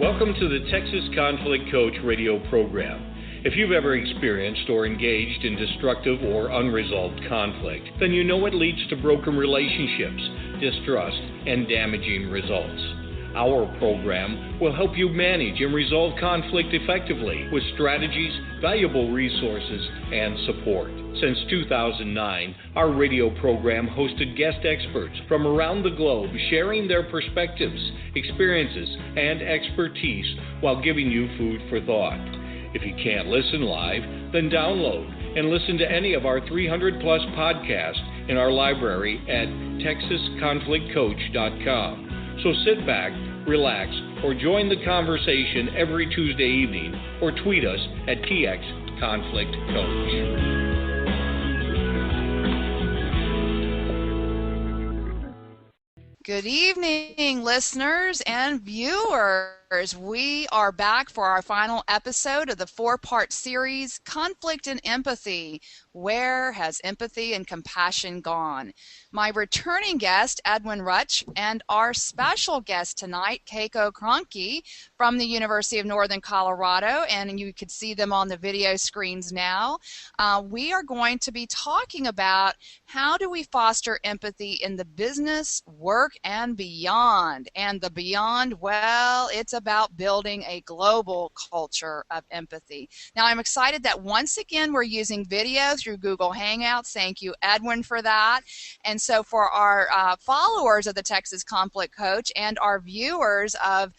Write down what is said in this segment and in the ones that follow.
Welcome to the Texas Conflict Coach radio program. If you've ever experienced or engaged in destructive or unresolved conflict, then you know it leads to broken relationships, distrust, and damaging results. Our program will help you manage and resolve conflict effectively with strategies, valuable resources, and support. Since 2009, our radio program hosted guest experts from around the globe sharing their perspectives, experiences, and expertise while giving you food for thought. If you can't listen live, then download and listen to any of our 300-plus podcasts in our library at texasconflictcoach.com. So sit back, relax, or join the conversation every Tuesday evening, or tweet us at TXConflictCoach. Good evening, listeners and viewers. We are back for our final episode of the four-part series, Conflict and Empathy. Where has empathy and compassion gone? My returning guest, Edwin Rutsch, and our special guest tonight, Keiko Krahnke from the University of Northern Colorado, and you can see them on the video screens now. We are going to be talking about how do we foster empathy in the business, work, and beyond. And the beyond, well, it's about building a global culture of empathy. Now, I'm excited that once again we're using video through Google Hangouts. Thank you, Edwin, for that. And so for our followers of the Texas Conflict Coach and our viewers of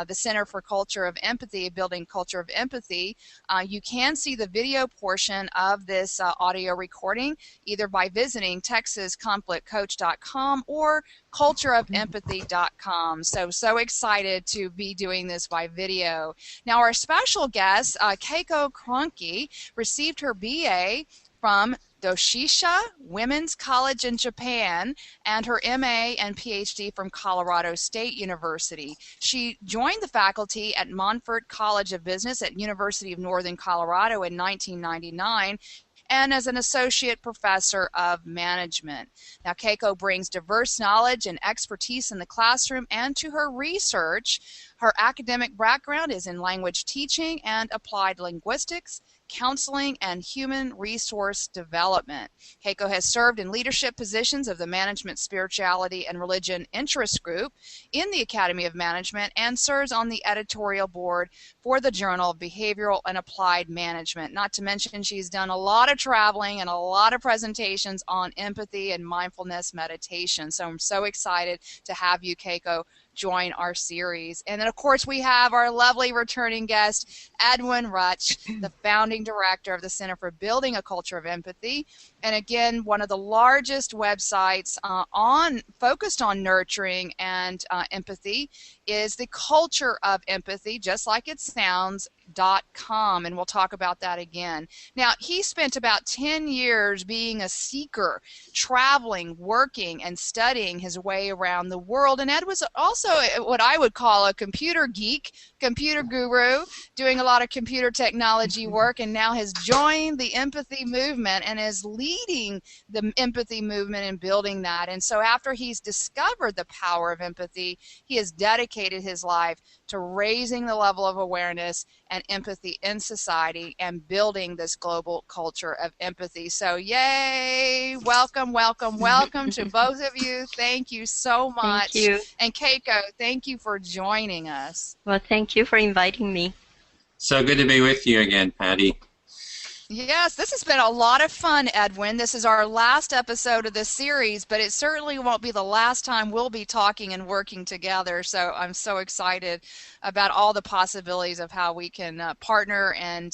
the Center for Culture of Empathy, Building Culture of Empathy, you can see the video portion of this audio recording either by visiting texasconflictcoach.com or cultureofempathy.com. So excited to be doing this by video. Now, our special guest, Keiko Krahnke, received her BA from Doshisha Women's College in Japan and her MA and Ph.D. from Colorado State University. She joined the faculty at Monfort College of Business at University of Northern Colorado in 1999 and as an associate professor of management. Now, Keiko brings diverse knowledge and expertise in the classroom and to her research. Her academic background is in language teaching and applied linguistics, counseling, and human resource development. Keiko has served in leadership positions of the Management, Spirituality, and Religion Interest Group in the Academy of Management and serves on the editorial board for the Journal of Behavioral and Applied Management. Not to mention, she's done a lot of traveling and a lot of presentations on empathy and mindfulness meditation. So I'm so excited to have you, Keiko, join our series. And then, of course, we have our lovely returning guest, Edwin Rutsch, the founding director of the Center for Building a Culture of Empathy. And again, one of the largest websites focused on nurturing and empathy is the Culture of Empathy, just like it sounds, .com, and we'll talk about that again. Now, he spent about 10 years being a seeker, traveling, working, and studying his way around the world. And Ed was also what I would call a computer geek, computer guru, doing a lot of computer technology work, and now has joined the empathy movement and is leading the empathy movement and building that. And so after he's discovered the power of empathy, he has dedicated his life to raising the level of awareness and empathy in society and building this global culture of empathy. So yay, welcome, welcome, welcome to both of you. Thank you so much. Thank you. And Keiko, thank you for joining us. Well, thank you for inviting me. So good to be with you again, Patty. Yes, this has been a lot of fun, Edwin. This is our last episode of this series, but it certainly won't be the last time we'll be talking and working together. So I'm so excited about all the possibilities of how we can partner and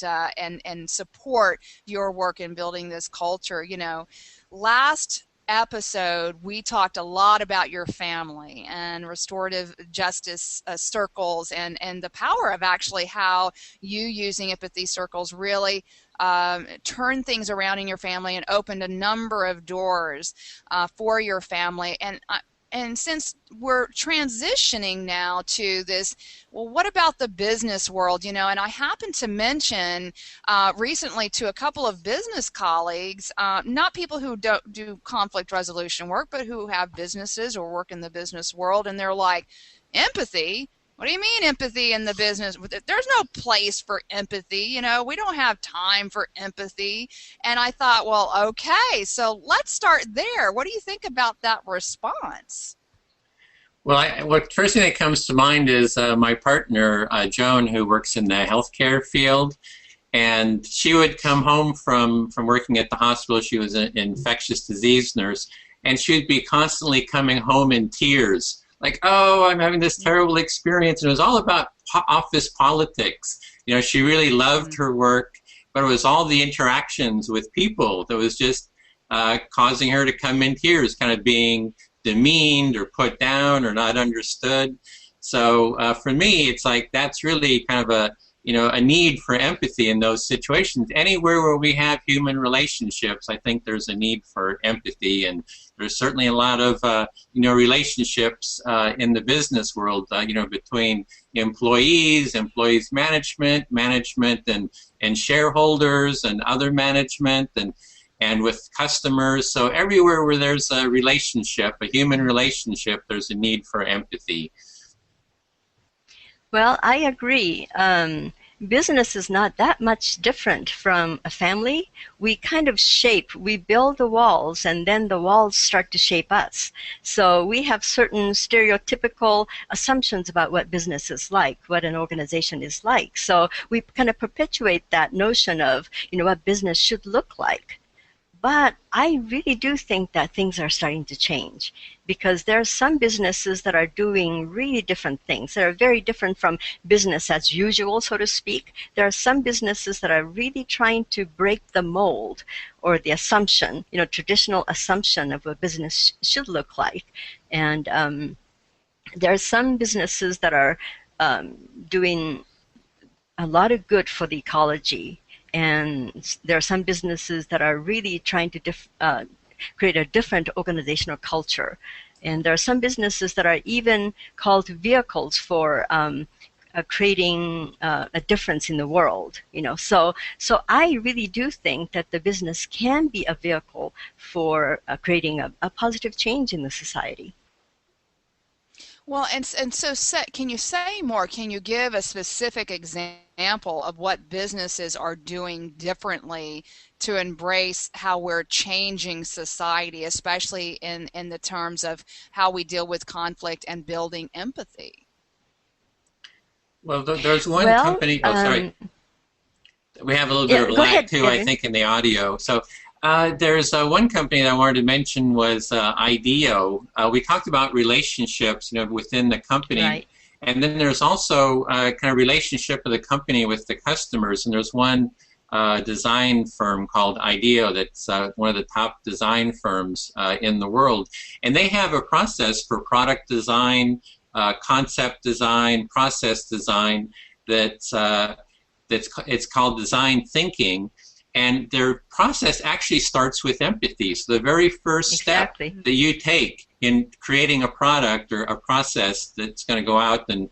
support your work in building this culture. You know, last episode we talked a lot about your family and restorative justice circles and the power of actually how you using empathy circles really turned things around in your family and opened a number of doors for your family. And since we're transitioning now to this, well, what about the business world, you know? And I happened to mention recently to a couple of business colleagues, not people who don't do conflict resolution work, but who have businesses or work in the business world, and they're like, empathy? What do you mean empathy in the business? There's no place for empathy. You know, we don't have time for empathy. And I thought, well, okay, so let's start there. What do you think about that response? Well, what first thing that comes to mind is my partner, Joan, who works in the healthcare field. And she would come home from working at the hospital. She was an infectious disease nurse. And she would be constantly coming home in tears. Like, oh, I'm having this terrible experience. And it was all about office politics. You know, she really loved her work, but it was all the interactions with people that was just causing her to come in tears, kind of being demeaned or put down or not understood. So for me, it's like that's really kind of a need for empathy in those situations. Anywhere where we have human relationships, I think there's a need for empathy, and there's certainly a lot of relationships in the business world, between employees, management, and shareholders, and other management, and with customers. So everywhere where there's a relationship, a human relationship, there's a need for empathy. Well, I agree. Business is not that much different from a family. We kind of we build the walls, and then the walls start to shape us. So we have certain stereotypical assumptions about what business is like, what an organization is like. So we kind of perpetuate that notion of, what business should look like. But I really do think that things are starting to change, because there are some businesses that are doing really different things that are very different from business as usual, so to speak. There are some businesses that are really trying to break the mold or the assumption, traditional assumption of what business should look like. And there are some businesses that are doing a lot of good for the ecology. And there are some businesses that are really trying to create a different organizational culture. And there are some businesses that are even called vehicles for creating a difference in the world. So I really do think that the business can be a vehicle for creating a positive change in the society. Well, and so can you say more? Can you give a specific example of what businesses are doing differently to embrace how we're changing society, especially in the terms of how we deal with conflict and building empathy? Well, there's one company. Oh, sorry. We have a little bit of lag too, I think, in the audio. So there's one company that I wanted to mention was IDEO. We talked about relationships, within the company. Right. And then there's also kind of relationship of the company with the customers. And there's one design firm called IDEO that's one of the top design firms in the world. And they have a process for product design, concept design, process design it's called design thinking. And their process actually starts with empathy. So the very first step that you take in creating a product or a process that's going to go out and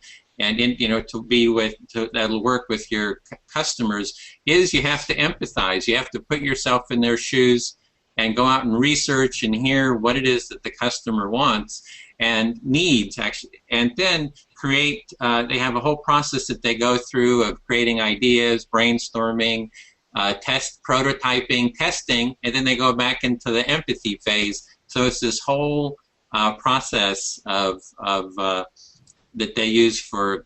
that'll work with your customers is you have to empathize. You have to put yourself in their shoes and go out and research and hear what it is that the customer wants and needs, actually, and then create. They have a whole process that they go through of creating ideas, brainstorming, prototyping, testing, and then they go back into the empathy phase. So it's this whole process of that they use for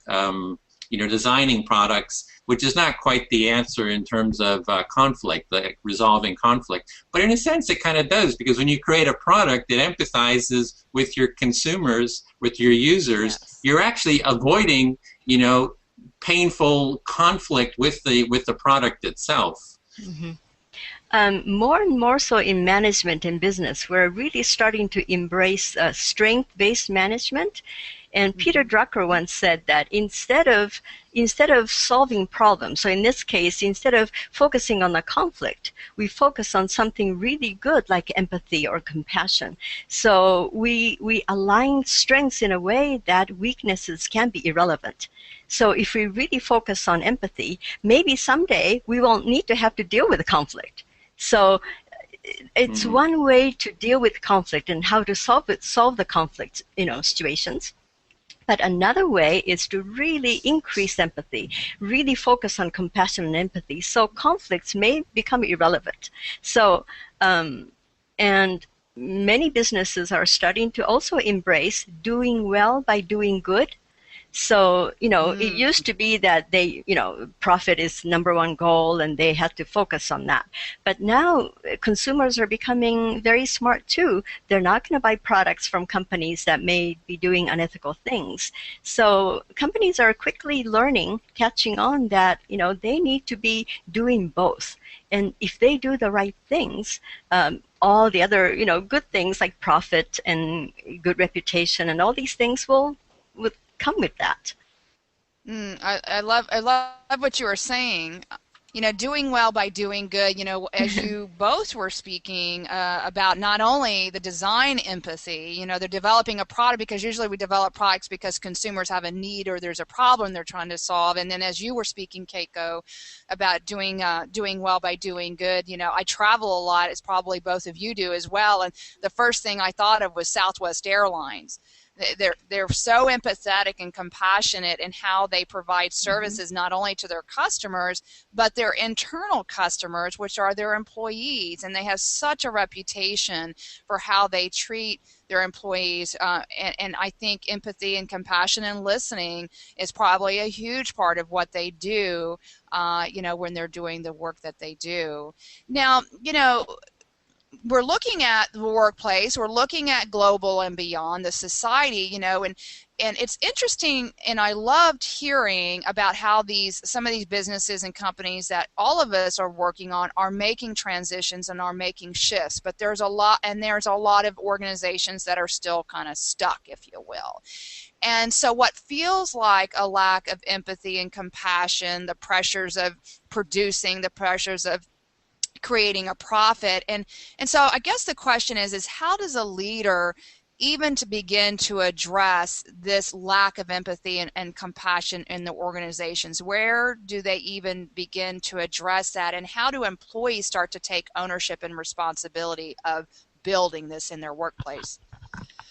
designing products, which is not quite the answer in terms of conflict, like resolving conflict. But in a sense, it kind of does, because when you create a product that empathizes with your consumers, with your users, yes, you're actually avoiding, painful conflict with the product itself. Mm-hmm. More and more so in management and business, we're really starting to embrace strength-based management. And Peter Drucker once said that instead of solving problems, so in this case, instead of focusing on the conflict, we focus on something really good like empathy or compassion. So we align strengths in a way that weaknesses can be irrelevant. So if we really focus on empathy, maybe someday we won't need to have to deal with conflict. So it's one way to deal with conflict and how to solve the conflict, situations. But another way is to really increase empathy, really focus on compassion and empathy, so conflicts may become irrelevant. So, and many businesses are starting to also embrace doing well by doing good. So, it used to be that they, profit is number one goal and they had to focus on that. But now consumers are becoming very smart too. They're not going to buy products from companies that may be doing unethical things. So companies are quickly learning, catching on that, they need to be doing both. And if they do the right things, all the other, good things like profit and good reputation and all these things will come with that. I love what you were saying. Doing well by doing good. As you both were speaking about not only the design empathy. They're developing a product because usually we develop products because consumers have a need or there's a problem they're trying to solve. And then as you were speaking, Keiko, about doing well by doing good. I travel a lot, as probably both of you do as well. And the first thing I thought of was Southwest Airlines. They're so empathetic and compassionate in how they provide services not only to their customers but their internal customers, which are their employees, and they have such a reputation for how they treat their employees, and I think empathy and compassion and listening is probably a huge part of what they do when they're doing the work that they do. Now, we're looking at the workplace, we're looking at global and beyond, the society, and it's interesting, and I loved hearing about how some of these businesses and companies that all of us are working on are making transitions and are making shifts, but there's a lot of organizations that are still kind of stuck, if you will. And so what feels like a lack of empathy and compassion, the pressures of producing, the pressures of creating a profit. And so I guess the question is how does a leader even to begin to address this lack of empathy and compassion in the organizations? Where do they even begin to address that? And how do employees start to take ownership and responsibility of building this in their workplace?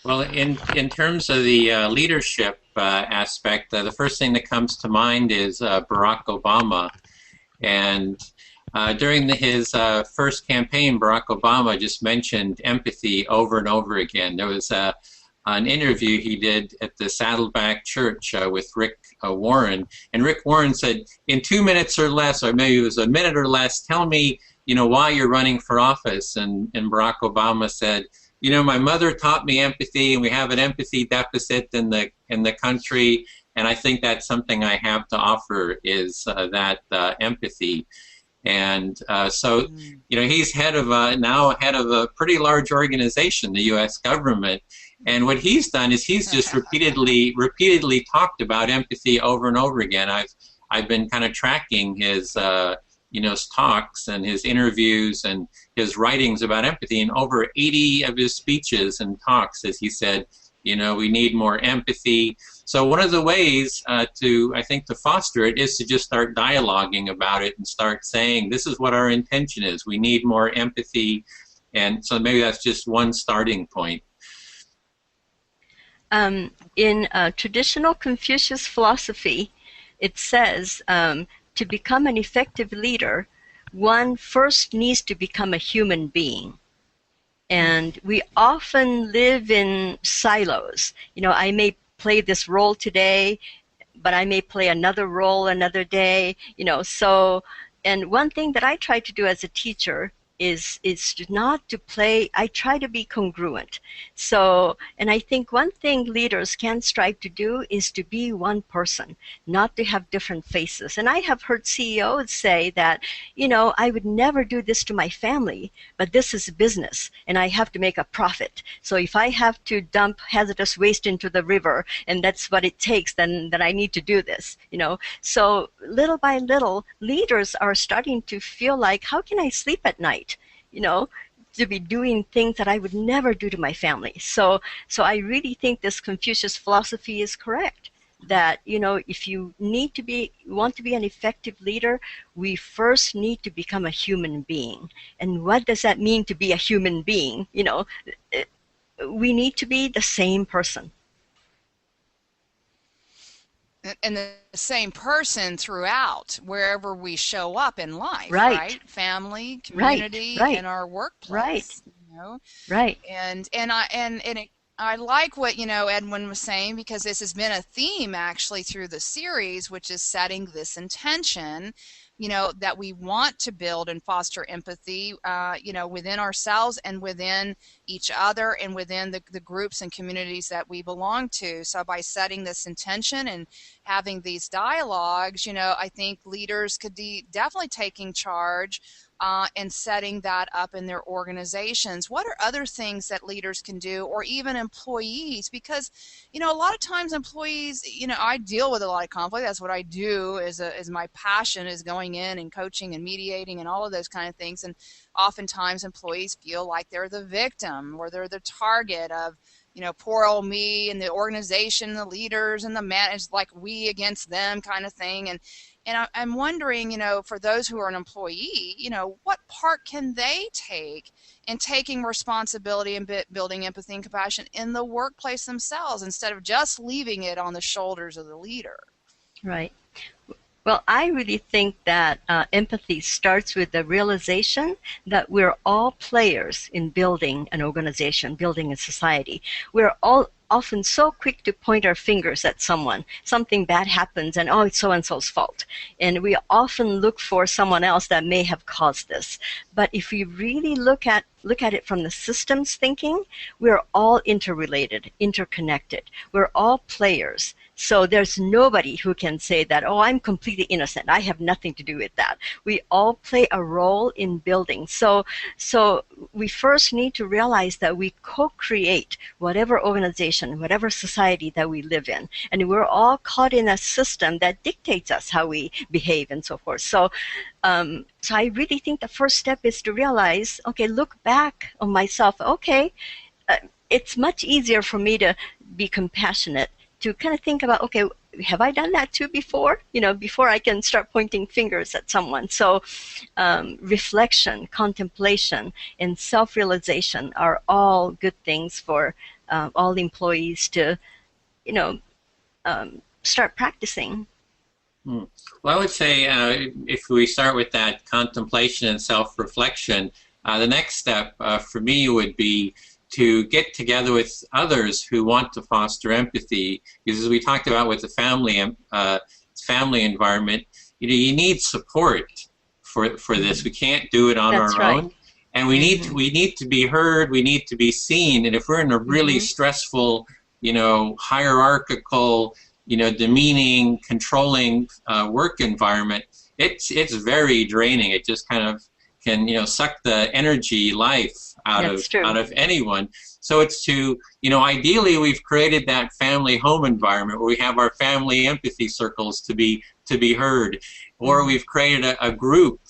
Well, in terms of the leadership aspect, the first thing that comes to mind is Barack Obama. And during his first campaign, Barack Obama just mentioned empathy over and over again. There was an interview he did at the Saddleback Church with Rick Warren, and Rick Warren said, in 2 minutes or less, or maybe it was a minute or less, tell me, why you're running for office. And Barack Obama said, my mother taught me empathy, and we have an empathy deficit in the country, and I think that's something I have to offer is that empathy. And so, he's now head of a pretty large organization, the U.S. government. And what he's done is he's just repeatedly talked about empathy over and over again. I've been kind of tracking his talks and his interviews and his writings about empathy. And over 80 of his speeches and talks, as he said, we need more empathy. So one of the ways to foster it is to just start dialoguing about it and start saying, this is what our intention is. We need more empathy. And so maybe that's just one starting point. In traditional Confucius philosophy, it says to become an effective leader, one first needs to become a human being. And we often live in silos. I may play this role today, but I may play another role another day, so, and one thing that I try to do as a teacher is not to play, I try to be congruent. So, and I think one thing leaders can strive to do is to be one person, not to have different faces. And I have heard CEOs say that, I would never do this to my family, but this is business and I have to make a profit. So if I have to dump hazardous waste into the river and that's what it takes, then I need to do this, So little by little, leaders are starting to feel like, how can I sleep at night? To be doing things that I would never do to my family. So I really think this Confucius philosophy is correct. That, if you want to be an effective leader, we first need to become a human being. And what does that mean to be a human being? We need to be the same person. and the same person throughout wherever we show up in life, Right. right? Family, Right, community, right, and our right, workplace. You know, right. I like what Edwin was saying, because this has been a theme actually through the series, which is setting this intention, that we want to build and foster empathy, within ourselves and within each other and within the groups and communities that we belong to. So by setting this intention and having these dialogues, I think leaders could be definitely taking charge and setting that up in their organizations. What are other things that leaders can do, or even employees? Because, a lot of times employees, I deal with a lot of conflict. That's what I do, is my passion is going in and coaching and mediating and all of those kind of things. And oftentimes employees feel like they're the victim, or they're the target of, poor old me and the organization, the leaders and the managers, like we against them kind of thing. And I'm wondering, for those who are an employee, what part can they take in taking responsibility and building empathy and compassion in the workplace themselves, instead of just leaving it on the shoulders of the leader? Right. Well, I really think that empathy starts with the realization that we're all players in building an organization, building a society. We're all often so quick to point our fingers at someone. Something bad happens and, oh, it's so-and-so's fault. And we often look for someone else that may have caused this. But if we really look at it from the systems thinking, we're all interrelated, interconnected. We're all players. So there's nobody who can say that, oh, I'm completely innocent. I have nothing to do with that. We all play a role in building. So we first need to realize that we co-create whatever organization, whatever society that we live in. And we're all caught in a system that dictates us how we behave and so forth. So I really think the first step is to realize, okay, look back on myself. Okay, it's much easier for me to be compassionate, to kind of think about, okay, have I done that too before? Before I can start pointing fingers at someone. So reflection, contemplation, and self-realization are all good things for all employees to, start practicing. Well, I would say if we start with that contemplation and self-reflection, the next step for me would be to get together with others who want to foster empathy. Because as we talked about with the family environment, you need support for this. We can't do it on That's our right. own. And we need to be heard, we need to be seen. And if we're in a really stressful, hierarchical, demeaning, controlling work environment, it's very draining. It just kind of can suck the energy, life out of anyone. So it's to ideally we've created that family home environment where we have our family empathy circles to be heard, or we've created a group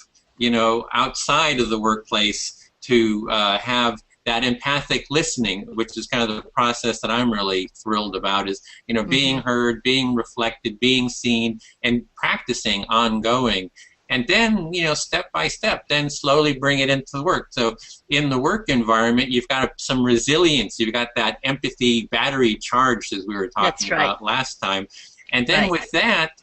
outside of the workplace to have that empathic listening, which is kind of the process that I'm really thrilled about, is being heard, being reflected, being seen, and practicing ongoing. And then, step by step, then slowly bring it into the work. So in the work environment, you've got some resilience. You've got that empathy battery charged, as we were talking about last time. And then with that,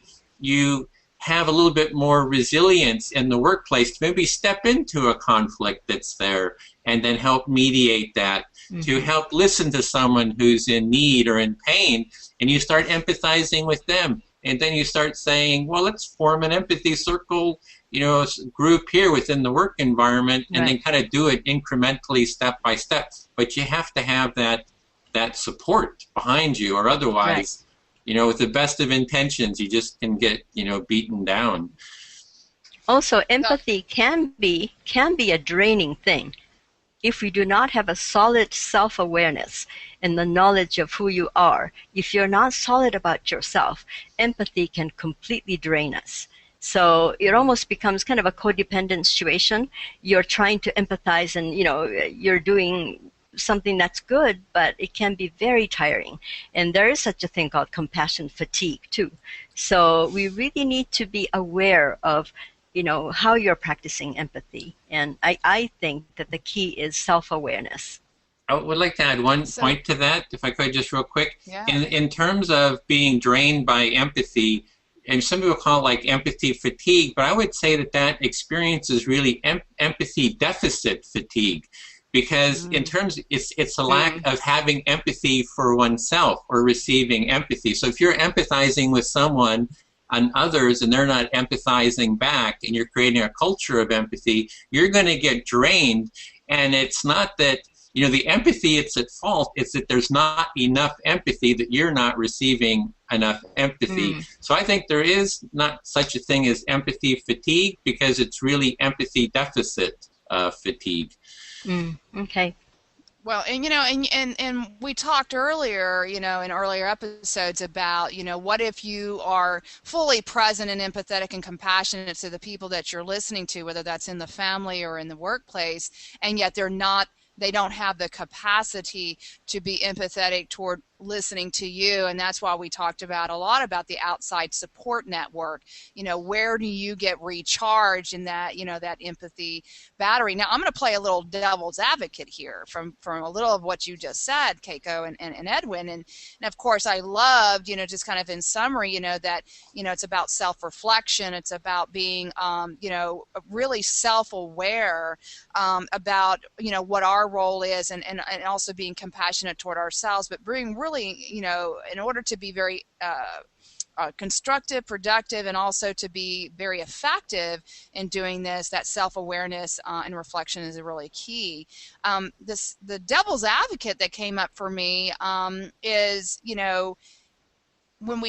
you have a little bit more resilience in the workplace to maybe step into a conflict that's there and then help mediate that, to help listen to someone who's in need or in pain, and you start empathizing with them. And then you start saying, well, let's form an empathy circle, group here within the work environment, and then kind of do it incrementally, step by step. But you have to have that support behind you, or otherwise, with the best of intentions, you just can get, beaten down. Also, empathy can be a draining thing. If you do not have a solid self-awareness and the knowledge of who you are, if you're not solid about yourself, empathy can completely drain us. So it almost becomes kind of a codependent situation. You're trying to empathize and, you're doing something that's good, but it can be very tiring. And there is such a thing called compassion fatigue too. So we really need to be aware of how you're practicing empathy. And I think that the key is self-awareness. I would like to add one point to that, if I could, just real quick. Yeah. In terms of being drained by empathy, and some people call it like empathy fatigue, but I would say that that experience is really empathy deficit fatigue, because in terms, it's a lack of having empathy for oneself or receiving empathy. So if you're empathizing with someone and others and they're not empathizing back, and you're creating a culture of empathy, you're going to get drained. And it's not that, you know, the empathy it's at fault, it's that there's not enough empathy, that you're not receiving enough empathy. So I think there is not such a thing as empathy fatigue, because it's really empathy deficit fatigue. Okay. Well, and you know, and we talked earlier, you know, in earlier episodes about, you know, what if you are fully present and empathetic and compassionate to the people that you're listening to, whether that's in the family or in the workplace, and yet they don't have the capacity to be empathetic toward listening to you. And that's why we talked about a lot about the outside support network. You know, where do you get recharged in that, you know, that empathy battery? Now, I'm going to play a little devil's advocate here from a little of what you just said, Keiko and Edwin. And of course, I loved, you know, just kind of in summary, you know, that, you know, it's about self-reflection. It's about being, you know, really self-aware about, you know, what our role is, and also being compassionate toward ourselves, but being really, you know, in order to be very constructive, productive, and also to be very effective in doing this, that self-awareness and reflection is really key. The devil's advocate that came up for me is, you know, when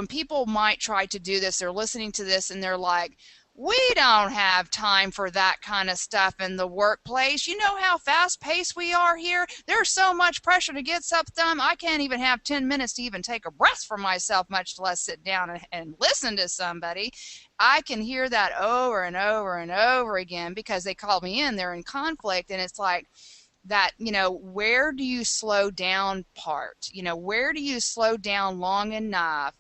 people might try to do this, they're listening to this and they're like, we don't have time for that kind of stuff in the workplace. You know how fast-paced we are here? There's so much pressure to get stuff done. I can't even have 10 minutes to even take a breath for myself, much less sit down and listen to somebody. I can hear that over and over and over again because they called me in. They're in conflict, and it's like that, you know, where do you slow down part? You know, where do you slow down long enough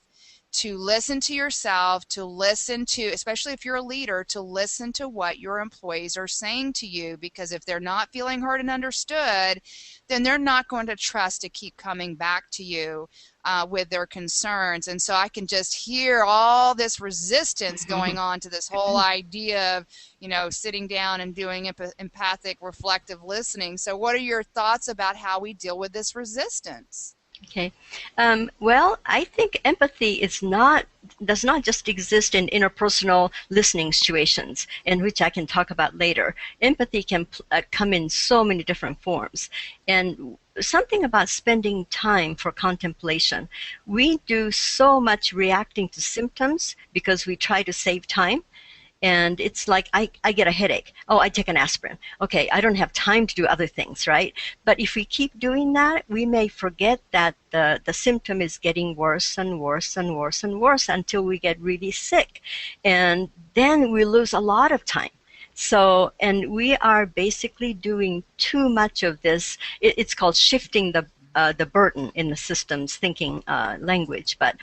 to listen to yourself, to listen to, especially if you're a leader, to listen to what your employees are saying to you, because if they're not feeling heard and understood, then they're not going to trust to keep coming back to you with their concerns. And so I can just hear all this resistance going on to this whole idea of, you know, sitting down and doing empathic, reflective listening. So what are your thoughts about how we deal with this resistance? Okay. Well, I think empathy does not just exist in interpersonal listening situations, in which I can talk about later. Empathy can come in so many different forms. And something about spending time for contemplation. We do so much reacting to symptoms because we try to save time. And it's like, I get a headache. Oh, I take an aspirin. Okay, I don't have time to do other things, right? But if we keep doing that, we may forget that the symptom is getting worse and worse and worse and worse until we get really sick. And then we lose a lot of time. So, and we are basically doing too much of this. It's called shifting the burden in the systems thinking language, but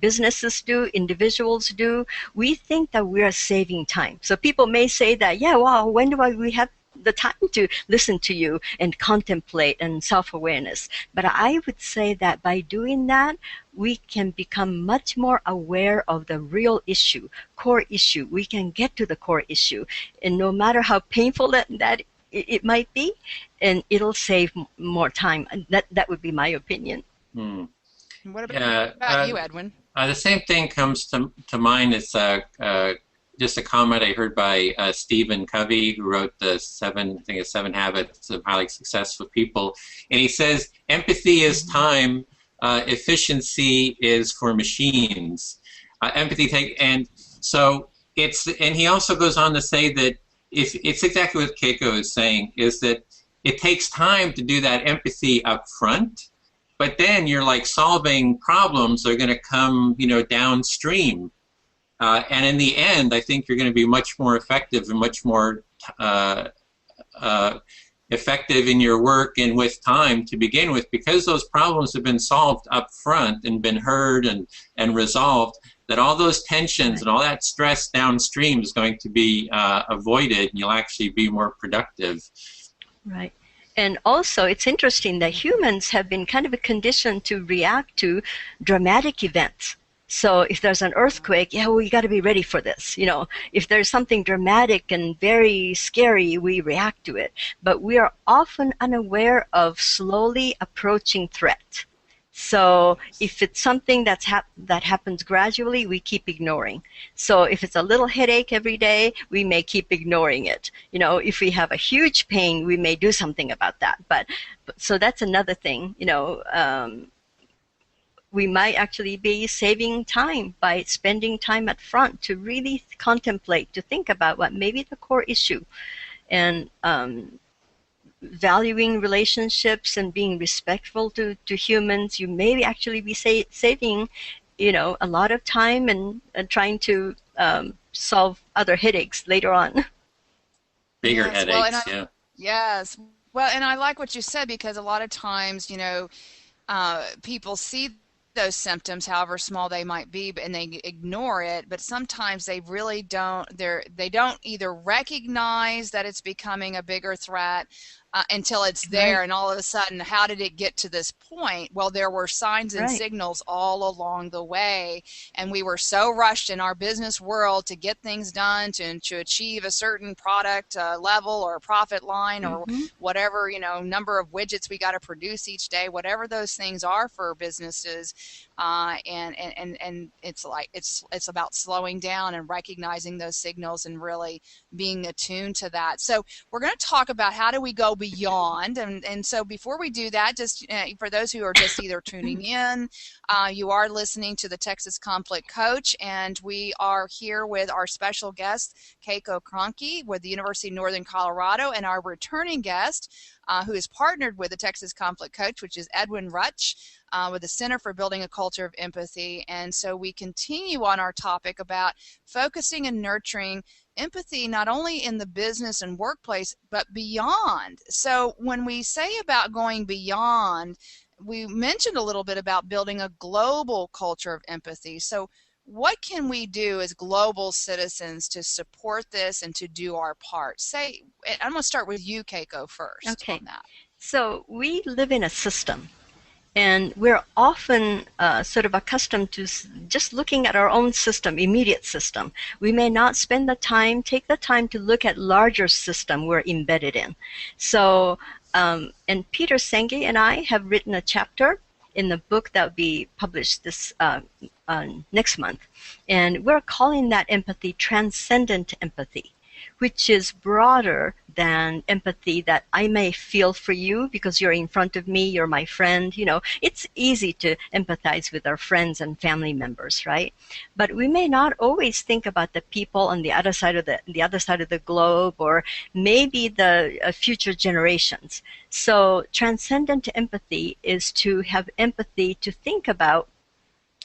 businesses do, individuals do. We think that we are saving time. So people may say that, yeah, well, when do we have the time to listen to you and contemplate and self-awareness? But I would say that by doing that, we can become much more aware of the real issue, core issue. We can get to the core issue, and no matter how painful that it might be, and it'll save more time. That would be my opinion. What about you, Edwin? The same thing comes to mind. It's just a comment I heard by Stephen Covey, who wrote the 7 Habits of Highly Successful People. And he says, empathy is time, efficiency is for machines. And so and he also goes on to say that it's exactly what Keiko is saying, is that it takes time to do that empathy up front, but then you're like solving problems that are going to come, you know, downstream. And in the end, I think you're going to be much more effective and much more effective in your work and with time to begin with, because those problems have been solved up front and been heard and resolved, that all those tensions and all that stress downstream is going to be avoided, and you'll actually be more productive. Right. And also, it's interesting that humans have been kind of conditioned to react to dramatic events. So if there's an earthquake, yeah, we got to be ready for this. If there's something dramatic and very scary, we react to it. But we are often unaware of slowly approaching threat. So if it's something that happens gradually, we keep ignoring. So if it's a little headache every day, we may keep ignoring it. If we have a huge pain, we may do something about that. But so that's another thing. We might actually be saving time by spending time up front to really contemplate, to think about what may be the core issue, and valuing relationships and being respectful to humans. You may actually be saving, a lot of time and trying to solve other headaches later on. Bigger headaches, yeah. Yes. Well, and I like what you said, because a lot of times, people see those symptoms, however small they might be, and they ignore it. But sometimes they really don't. They don't either recognize that it's becoming a bigger threat until it's there, and all of a sudden, how did it get to this point? Well, there were signs and signals all along the way, and we were so rushed in our business world to get things done, to achieve a certain product level or profit line, or whatever, number of widgets we got to produce each day, whatever those things are for businesses. And it's about slowing down and recognizing those signals and really being attuned to that. So we're going to talk about how do we go beyond, and so before we do that, just for those who are just either tuning in, you are listening to the Texas Conflict Coach, and we are here with our special guest Keiko Krahnke with the University of Northern Colorado, and our returning guest who is partnered with the Texas Conflict Coach, which is Edwin Rutsch, with the Center for Building a Culture of Empathy. And so we continue on our topic about focusing and nurturing empathy, not only in the business and workplace, but beyond. So when we say about going beyond, we mentioned a little bit about building a global culture of empathy. So what can we do as global citizens to support this and to do our part? I'm going to start with you, Keiko, first. Okay. On that. So we live in a system, and we're often sort of accustomed to just looking at our own system, immediate system. We may not take the time to look at larger system we're embedded in. So, and Peter Senge and I have written a chapter in the book that will be published this next month. And we're calling that empathy Transcendent Empathy, which is broader than empathy that I may feel for you because you're in front of me, you're my friend. It's easy to empathize with our friends and family members, right? But we may not always think about the people on the other side of the globe, or maybe the future generations. So transcendent empathy is to have empathy, to think about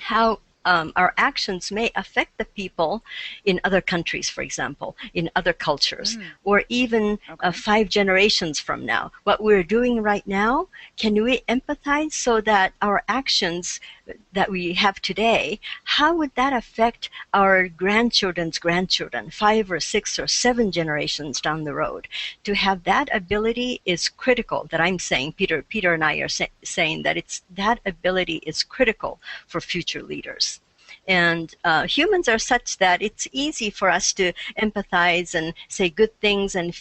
how our actions may affect the people in other countries, for example, in other cultures, or even 5 generations from now. What we're doing right now, can we empathize so that our actions that we have today, how would that affect our grandchildren's grandchildren, 5 or 6 or 7 generations down the road? To have that ability is critical. That I'm saying, Peter and I are saying that that ability is critical for future leaders. And humans are such that it's easy for us to empathize and say good things and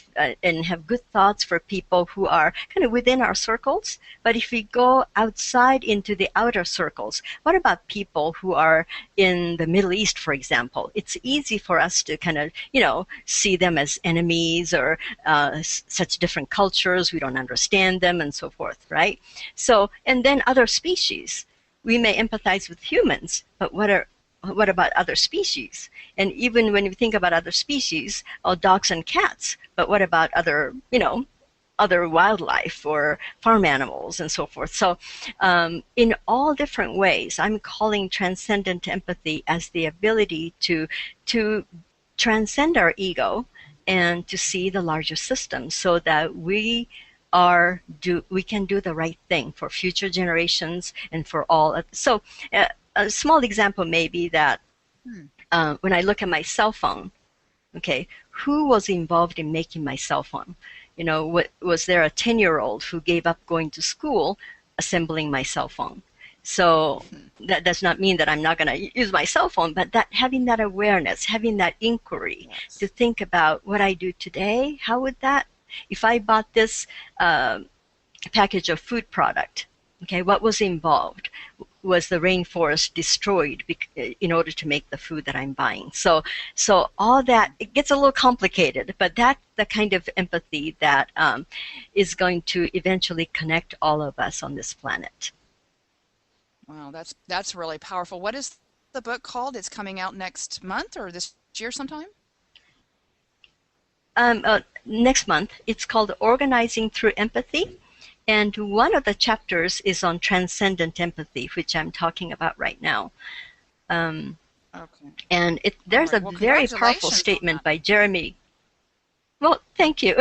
have good thoughts for people who are kind of within our circles. But if we go outside into the outer circles, what about people who are in the Middle East, for example? It's easy for us to kind of, see them as enemies or such different cultures. We don't understand them and so forth, right? So, and then other species. We may empathize with humans, but what about other species? And even when we think about other species, dogs and cats, but what about other wildlife or farm animals and so forth? So in all different ways, I'm calling transcendent empathy as the ability to transcend our ego and to see the larger system so that we can do the right thing for future generations and for all. So a small example may be that when I look at my cell phone, okay, who was involved in making my cell phone? Was there a 10-year-old who gave up going to school assembling my cell phone? So that does not mean that I'm not going to use my cell phone, but that having that awareness, having that inquiry to think about what I do today, how would that, if I bought this package of food product, okay, what was involved? Was the rainforest destroyed in order to make the food that I'm buying? So all that, it gets a little complicated, but that's the kind of empathy that is going to eventually connect all of us on this planet. Wow, that's really powerful. What is the book called? It's coming out next month or this year sometime? Next month. It's called Organizing Through Empathy. And one of the chapters is on Transcendent Empathy, which I'm talking about right now. Okay. And there's a very powerful statement by Jeremy. Well, thank you.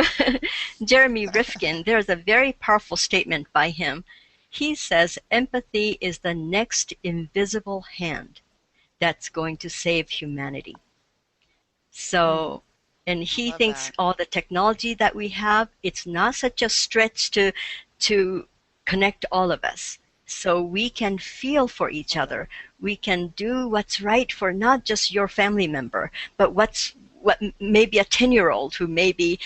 Jeremy Rifkin, there's a very powerful statement by him. He says, empathy is the next invisible hand that's going to save humanity. So, and he thinks all the technology that we have, it's not such a stretch to connect all of us. So we can feel for each other. We can do what's right for not just your family member, but what maybe a 10-year-old who may be,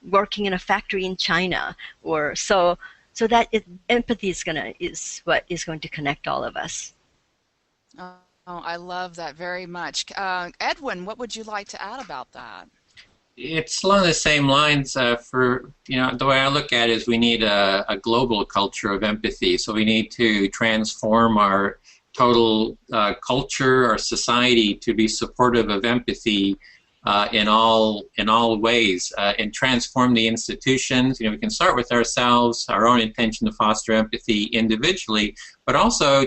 working in a factory in China, or so that empathy is what is going to connect all of us. Oh, I love that very much. Edwin, what would you like to add about that? It's along the same lines. The way I look at it is we need a global culture of empathy. So we need to transform our total culture, our society, to be supportive of empathy in all ways, and transform the institutions. We can start with ourselves, our own intention to foster empathy individually, but also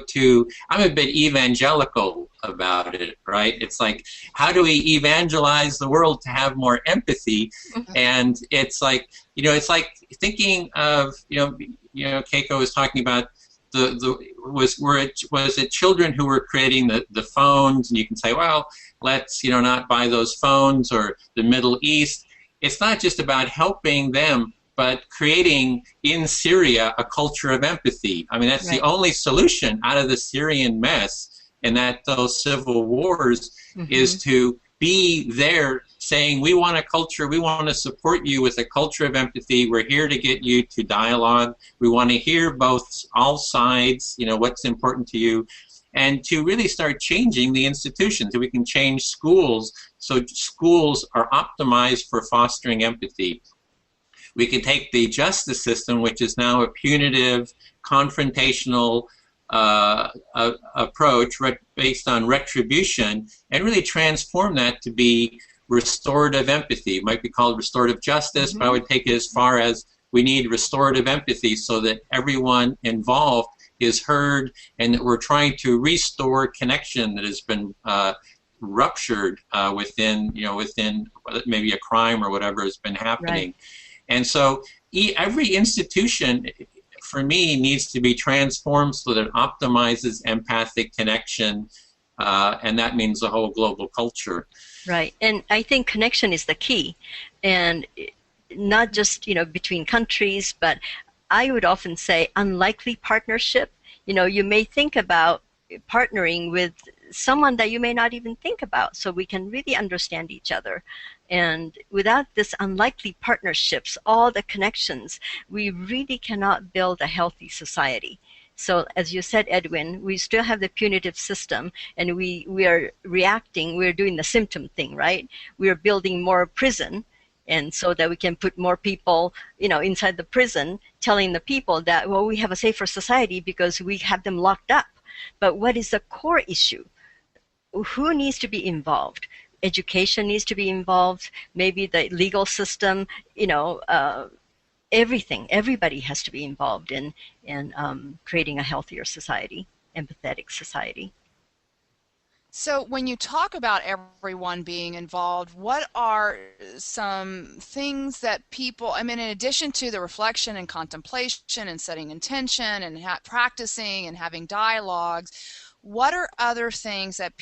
I'm a bit evangelical about it, right? It's like, how do we evangelize the world to have more empathy? And it's like, it's like thinking of, Keiko was talking about was it children who were creating the phones, and you can say, well, let's not buy those phones, or the Middle East. It's not just about helping them, but creating in Syria a culture of empathy. I mean, that's the only solution out of the Syrian mess, and those civil wars is to be there saying, we want a culture, we want to support you with a culture of empathy. We're here to get you to dialogue. We want to hear all sides, what's important to you, and to really start changing the institutions. So we can change schools, so schools are optimized for fostering empathy. We can take the justice system, which is now a punitive, confrontational approach based on retribution, and really transform that to be restorative empathy. It might be called restorative justice, but I would take it as far as we need restorative empathy so that everyone involved is heard, and that we're trying to restore connection that has been ruptured within maybe a crime or whatever has been happening. Right. And so every institution, for me, needs to be transformed so that it optimizes empathic connection, and that means the whole global culture. Right, and I think connection is the key, and not just between countries, but I would often say unlikely partnership. You may think about partnering with someone that you may not even think about, so we can really understand each other. And without this unlikely partnerships, all the connections, we really cannot build a healthy society. So as you said, Edwin, we still have the punitive system, and we are reacting, we're doing the symptom thing, right? We're building more prison, and so that we can put more people, inside the prison, telling the people that, well, we have a safer society because we have them locked up. But what is the core issue? Who needs to be involved? Education needs to be involved, maybe the legal system, everything. Everybody has to be involved in creating a healthier society, empathetic society. So when you talk about everyone being involved, what are some things that people, in addition to the reflection and contemplation and setting intention and practicing and having dialogues, what are other things that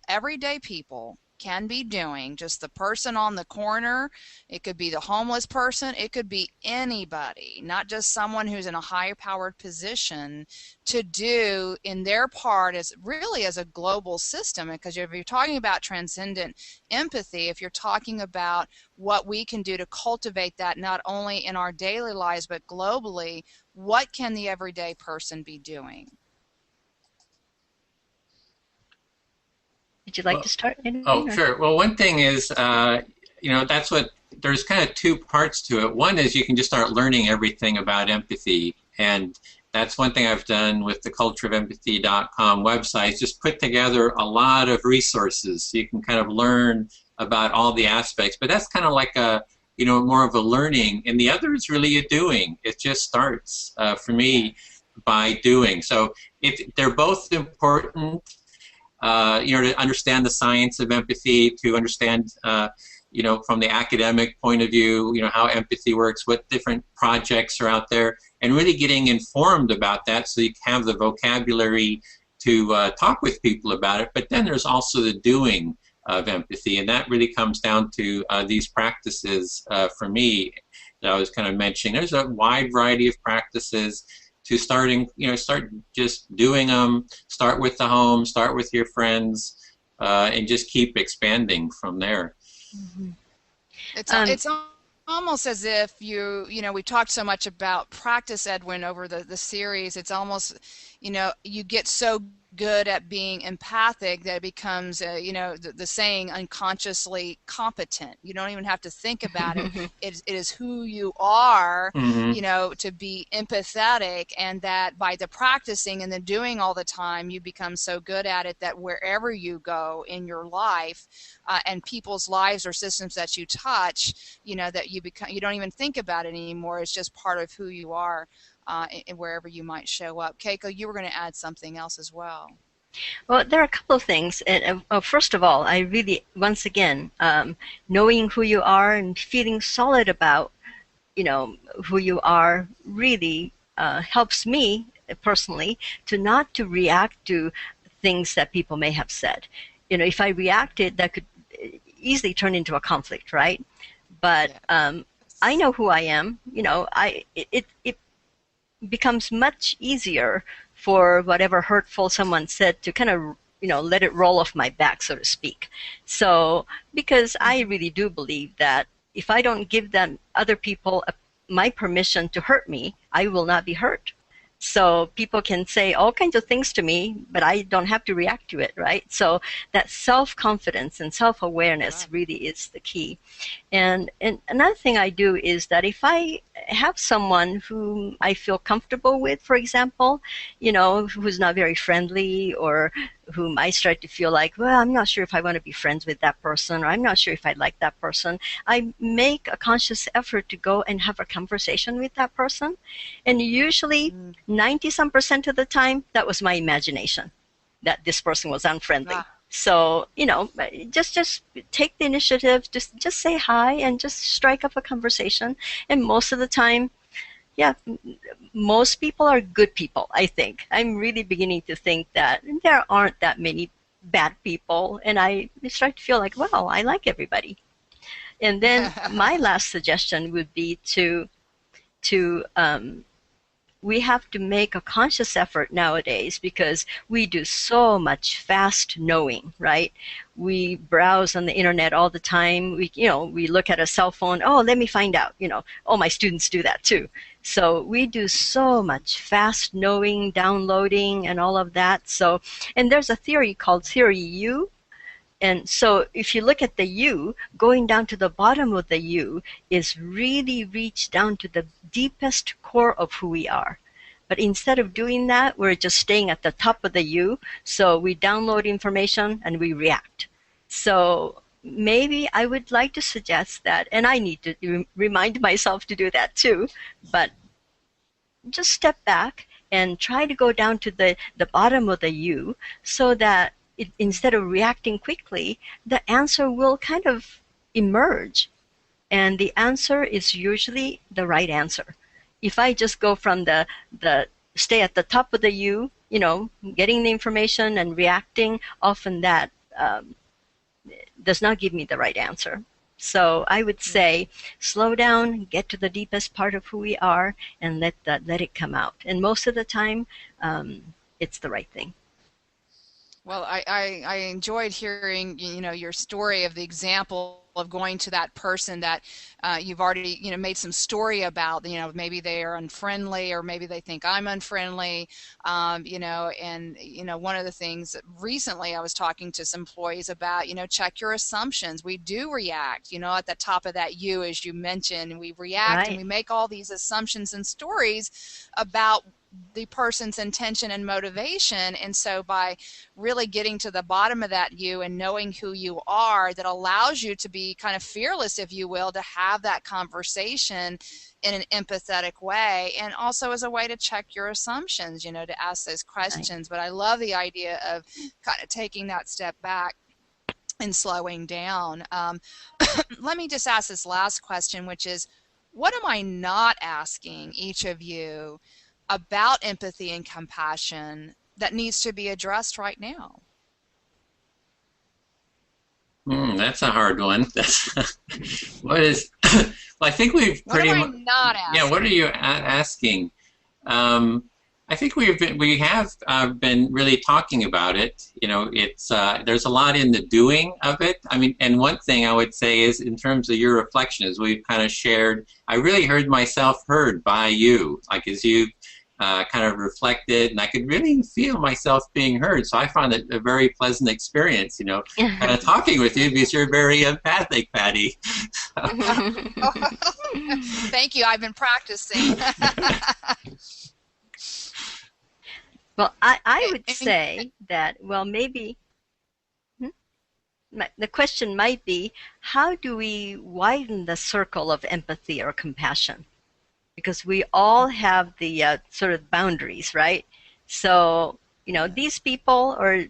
everyday people, can be doing, just the person on the corner. It could be the homeless person. It could be anybody, not just someone who's in a higher powered position, to do in their part as really as a global system. Because if you're talking about transcendent empathy, if you're talking about what we can do to cultivate that not only in our daily lives but globally, what can the everyday person be doing? Would you like to start? Oh, sure. Well, one thing is, that's what, there's kind of two parts to it. One is you can just start learning everything about empathy. And that's one thing I've done with the cultureofempathy.com website, just put together a lot of resources so you can kind of learn about all the aspects. But that's kind of like a, more of a learning. And the other is really a doing. It just starts, for me, by doing. So they're both important. To understand the science of empathy, to understand, from the academic point of view, how empathy works, what different projects are out there, and really getting informed about that so you have the vocabulary to talk with people about it. But then there's also the doing of empathy, and that really comes down to these practices for me that I was kind of mentioning. There's a wide variety of practices to start just doing them, start with the home, start with your friends, and just keep expanding from there. Mm-hmm. It's almost as if we talked so much about practice, Edwin, over the series. It's almost, you get so good at being empathic that it becomes, the saying, unconsciously competent. You don't even have to think about it. It is who you are, to be empathetic, and that by the practicing and the doing all the time, you become so good at it that wherever you go in your life and people's lives or systems that you touch, that you don't even think about it anymore. It's just part of who you are. Wherever you might show up. Keiko, you were going to add something else as well. Well, there are a couple of things. First of all, I really, once again, knowing who you are and feeling solid about, who you are really helps me personally to react to things that people may have said. If I reacted, that could easily turn into a conflict, right? But I know who I am. It becomes much easier for whatever hurtful someone said to kind of, let it roll off my back, so to speak. So, because I really do believe that if I don't give them, other people, my permission to hurt me, I will not be hurt. So people can say all kinds of things to me, but I don't have to react to it, right? So that self-confidence and self-awareness really is the key. And another thing I do is that if I have someone whom I feel comfortable with, for example, who's not very friendly, or whom I start to feel like, well, I'm not sure if I want to be friends with that person, or I'm not sure if I like that person, I make a conscious effort to go and have a conversation with that person. And usually 90% of the time, that was my imagination, that this person was unfriendly. So, just take the initiative, just say hi and just strike up a conversation. And most of the time, most people are good people, I think. I'm really beginning to think that there aren't that many bad people, and I start to feel like, well, I like everybody. And then my last suggestion would be to we have to make a conscious effort nowadays, because we do so much fast knowing, right? We browse on the internet all the time. We look at a cell phone. Oh, let me find out. Oh, my students do that too. So we do so much fast knowing, downloading, and all of that. So, and there's a theory called Theory U. And so if you look at the U, going down to the bottom of the U is really reach down to the deepest core of who we are. But instead of doing that, we're just staying at the top of the U. So we download information and we react. So maybe I would like to suggest that, and I need to remind myself to do that too, but just step back and try to go down to the bottom of the U, so that instead of reacting quickly, the answer will kind of emerge. And the answer is usually the right answer. If I just go from the stay at the top of the U, getting the information and reacting, often that does not give me the right answer. So I would say, slow down, get to the deepest part of who we are, and let it come out. And most of the time, it's the right thing. Well, I enjoyed hearing, your story of the example of going to that person that you've already, made some story about. Maybe they are unfriendly, or maybe they think I'm unfriendly. And one of the things that recently I was talking to some employees about, check your assumptions. We do react, at the top of that U, as you mentioned, we react, Right. and we make all these assumptions and stories about the person's intention and motivation. And so by really getting to the bottom of that you and knowing who you are, that allows you to be kind of fearless, if you will, to have that conversation in an empathetic way, and also as a way to check your assumptions, to ask those questions. But I love the idea of kind of taking that step back and slowing down. Let me just ask this last question, which is, what am I not asking each of you about empathy and compassion that needs to be addressed right now? That's a hard one. What is? Well, I think we've pretty much. What am I not asking? Yeah, what are you asking? I think we have been really talking about it. It's there's a lot in the doing of it. I mean, and one thing I would say is, in terms of your reflection, as we've kind of shared, I really heard myself heard by you, like as you kind of reflected, and I could really feel myself being heard. So I found it a very pleasant experience, kind of talking with you, because you're very empathic, Patty. Thank you. I've been practicing. Well, I would say that, well, maybe the question might be, how do we widen the circle of empathy or compassion? Because we all have the sort of boundaries, right? So, these people, or,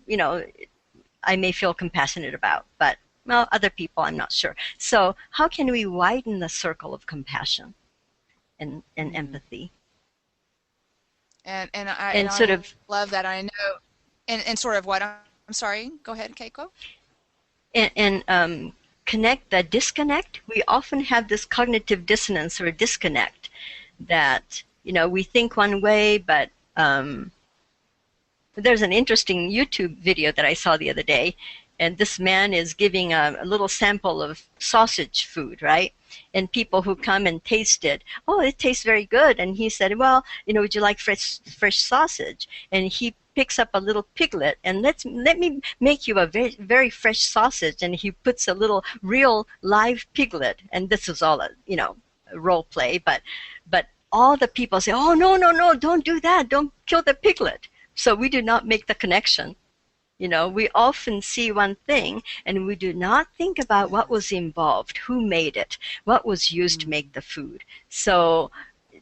I may feel compassionate about, but, well, other people, I'm not sure. So how can we widen the circle of compassion and empathy? And sort of love that. I know, and sort of what, I'm sorry, go ahead, Keiko. And connect the disconnect. We often have this cognitive dissonance or disconnect that, we think one way, but there's an interesting YouTube video that I saw the other day, and this man is giving a little sample of sausage food, right? And people who come and taste it, oh, it tastes very good. And he said, well, would you like fresh sausage? And he picks up a little piglet, and let me make you a very, very fresh sausage. And he puts a little real live piglet, and this is all a role play, but all the people say, oh, no, don't do that, don't kill the piglet. So we do not make the connection. We often see one thing, and we do not think about what was involved, who made it, what was used to make the food. So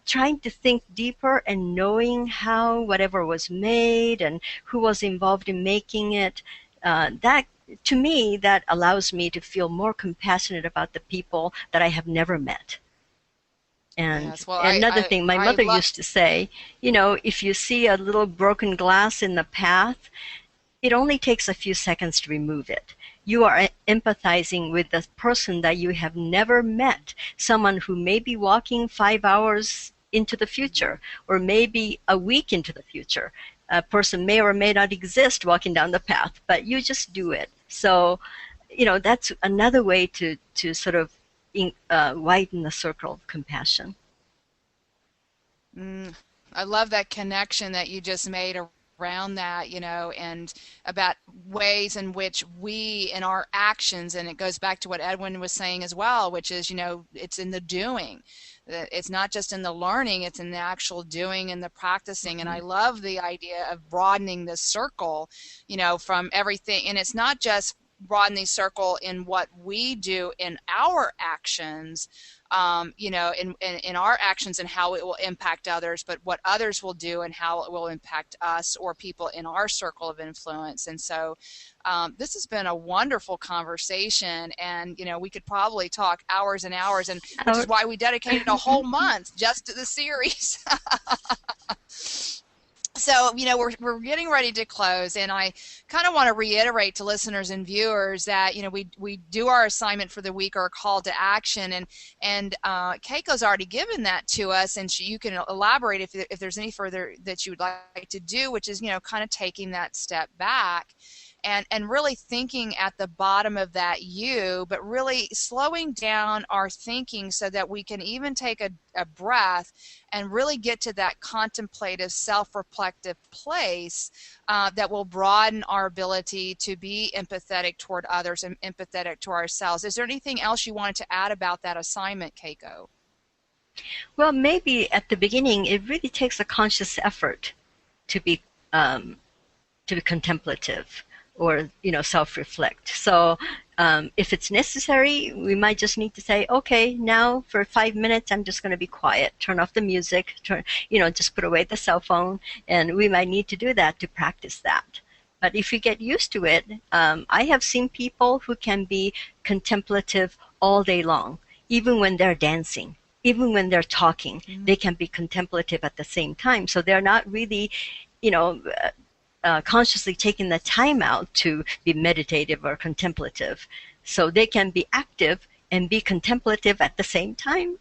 trying to think deeper and knowing how whatever was made and who was involved in making it, that, to me, that allows me to feel more compassionate about the people that I have never met. And yes, well, another thing, my mother used to say, if you see a little broken glass in the path, it only takes a few seconds to remove it. You are empathizing with the person that you have never met, someone who may be walking 5 hours into the future, or maybe a week into the future. A person may or may not exist walking down the path, but you just do it. So, that's another way to sort of widen the circle of compassion. I love that connection that you just made around that, and about ways in which we, in our actions, and it goes back to what Edwin was saying as well, which is, it's in the doing. It's not just in the learning, it's in the actual doing and the practicing. And I love the idea of broadening the circle, from everything. And it's not just broaden the circle in what we do in our actions, in our actions and how it will impact others, but what others will do and how it will impact us or people in our circle of influence. And so this has been a wonderful conversation, and we could probably talk hours and hours, and which is why we dedicated a whole month just to the series. So, we're getting ready to close, and I kind of want to reiterate to listeners and viewers that, we do our assignment for the week, or a call to action, and Keiko's already given that to us, and you can elaborate if there's any further that you would like to do, which is, kind of taking that step back. And really thinking at the bottom of that U, but really slowing down our thinking so that we can even take a breath and really get to that contemplative, self-reflective place that will broaden our ability to be empathetic toward others and empathetic to ourselves. Is there anything else you wanted to add about that assignment, Keiko? Well, maybe at the beginning, it really takes a conscious effort to be contemplative, or self-reflect. So if it's necessary, we might just need to say, okay, now for 5 minutes I'm just going to be quiet, turn off the music, just put away the cell phone, and we might need to do that to practice that. But if you get used to it, I have seen people who can be contemplative all day long, even when they're dancing, even when they're talking. Mm-hmm. They can be contemplative at the same time. So they're not really consciously taking the time out to be meditative or contemplative. So they can be active and be contemplative at the same time.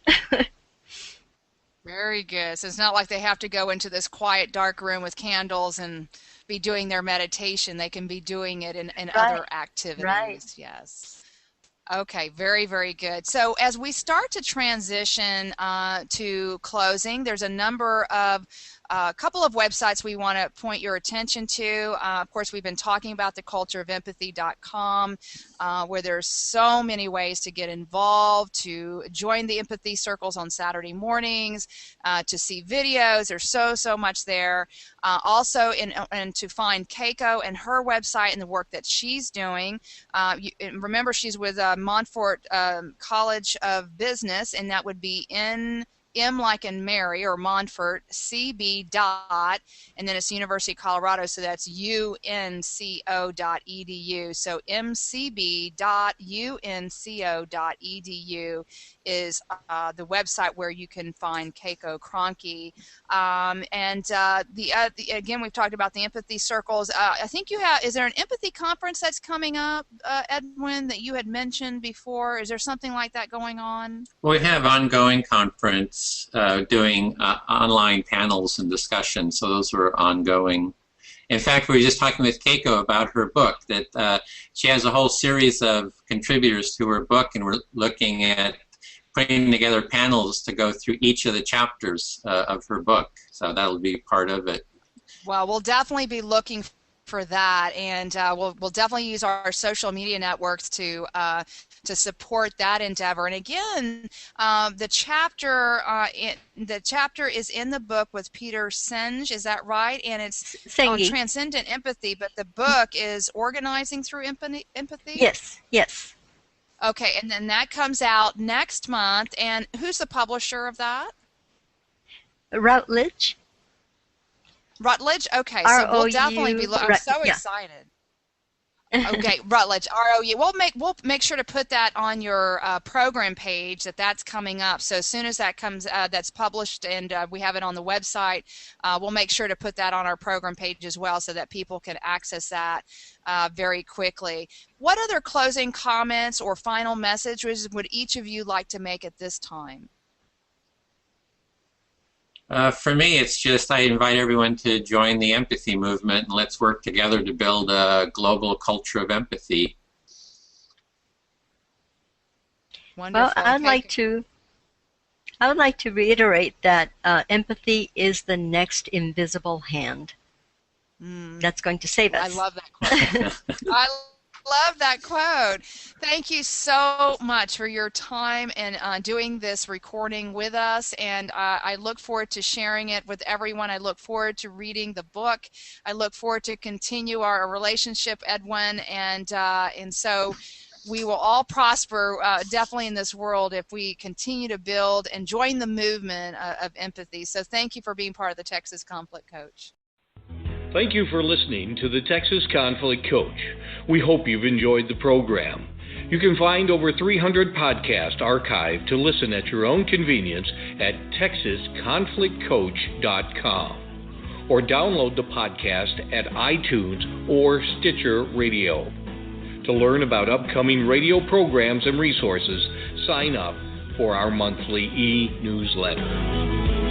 Very good. So it's not like they have to go into this quiet, dark room with candles and be doing their meditation. They can be doing it in Right. other activities. Right. Yes. Okay, very, very good. So as we start to transition to closing, there's a number of couple of websites we want to point your attention to. Of course, we've been talking about thecultureofempathy.com, where there's so many ways to get involved, to join the empathy circles on Saturday mornings, to see videos. There's so much there. Also, and to find Keiko and her website and the work that she's doing. And remember, she's with Monfort College of Business, and that would be M like in Mary, or Monfort, CB dot, and then it's University of Colorado, so that's UNCO.edu. So mcb.unco.edu is the website where you can find Keiko Krahnke. Again, we've talked about the empathy circles. I think is there an empathy conference that's coming up, Edwin, that you had mentioned before? Is there something like that going on? We have ongoing conference doing online panels and discussions, so those were ongoing. In fact, we were just talking with Keiko about her book, that she has a whole series of contributors to her book, and we're looking at putting together panels to go through each of the chapters of her book. So that'll be part of it. Well, we'll definitely be looking for that, and we'll definitely use our social media networks to support that endeavor. And again, the chapter is in the book with Peter Senge, is that right? And it's on Transcendent Empathy, but the book is Organizing Through Empathy? Yes. Okay, and then that comes out next month. And who's the publisher of that? Routledge. Okay, so we'll definitely be looking. I'm so excited. Okay, Rutledge, ROU. We'll make sure to put that on your program page, that's coming up. So as soon as that comes, that's published, and we have it on the website, we'll make sure to put that on our program page as well, so that people can access that very quickly. What other closing comments or final messages would each of you like to make at this time? For me, it's just I invite everyone to join the empathy movement, and let's work together to build a global culture of empathy. Wonderful. Well, I would like to reiterate that empathy is the next invisible hand that's going to save us. I love that quote. I love that quote. Thank you so much for your time and doing this recording with us, and I look forward to sharing it with everyone. I look forward to reading the book. I look forward to continue our relationship, Edwin, and so we will all prosper definitely in this world if we continue to build and join the movement of empathy. So thank you for being part of the Texas Conflict Coach. Thank you for listening to the Texas Conflict Coach. We hope you've enjoyed the program. You can find over 300 podcasts archived to listen at your own convenience at texasconflictcoach.com. or download the podcast at iTunes or Stitcher Radio. To learn about upcoming radio programs and resources, sign up for our monthly e-newsletter.